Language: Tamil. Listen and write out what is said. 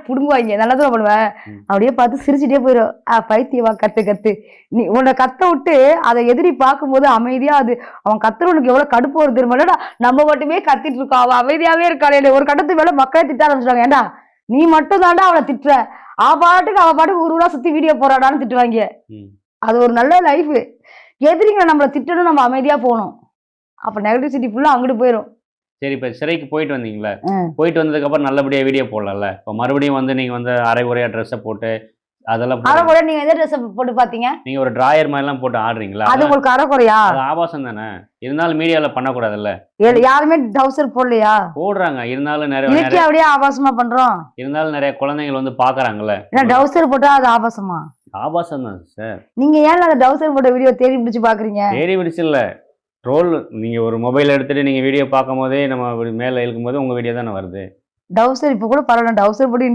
புடுங்குவாங்க. நல்லதான் பண்ணுவேன். அப்படியே பார்த்து சிரிச்சுட்டே போயிடும். பைத்தியமா கத்து. நீ உன்னை கத்த விட்டு அதை எதிரி பார்க்கும்போது அமைதியா அது அவன் கத்துறவனுக்கு எவ்வளவு கடுப்பு வருது தெரியுமாடா. நம்ம மட்டுமே கத்திட்டு இருக்கோம். அவன் அமைதியாவே இருக்காளே. ஒரு கட்டத்து மேல மக்களே திட்ட ஆரம்பிச்சிட்டாங்க. ஏண்டா நீ மட்டும் தாண்டா அவளை திட்டுற. அவ பாட்டுக்கு ஊருலா சுத்தி வீடியோ போறாடான்னு திட்டுவாங்க. அது ஒரு நல்ல லைஃப். எதிரிங்களை நம்மளை திட்டணும், நம்ம அமைதியா போகணும். அப்ப நெகட்டிவிட்டி ஃபுல்லா அங்கிட்டு போயிடும். சரி, இப்ப சிறைக்கு போயிட்டு வந்தீங்களா? போயிட்டு வந்ததுக்கு அப்புறம் நல்லபடியா வீடியோ போடலாம்ல. இப்ப மறுபடியும் வந்து நீங்க வந்து அரைகுறையா ட்ரெஸ்ஸை போட்டு அதெல்லாம் அரைகுறை. நீங்க எந்த ட்ரெஸ் போட்டு பாத்தீங்க? நீங்க ஒரு டிராயர் மாதிரி எல்லாம் போட்டு ஆடுறீங்களா? அது உங்களுக்கு அரைகுறையா? அது ஆபாசம் தானே. இருந்தாலும் மீடியால பண்ணக்கூடாதுல்ல. யாருமே டவுசர் போடலையா? போடுறாங்க. இருந்தாலும் நிறைய அப்படியே ஆபாசமா பண்றோம். இருந்தாலும் நிறைய குழந்தைகள் வந்து பாக்குறாங்கல்ல. டவுசர் போட்டா அது ஆபாசமா? ஆபாசம் தான் சார். நீங்க ஏன் அந்த டவுசர் போட்ட வீடியோ தேடி பிடிச்சு பாக்குறீங்க? தேடி பிடிச்சு இல்ல, ரோல். நீங்க ஒரு மொபைல் எடுத்துட்டு நீங்க வீடியோ பார்க்கும் போதே நம்ம மேல இழுக்கும் போது உங்க வீடியோ தானே வருது. டவுசர் இப்ப கூட பரவாயில்ல. டவுசர் போட்டு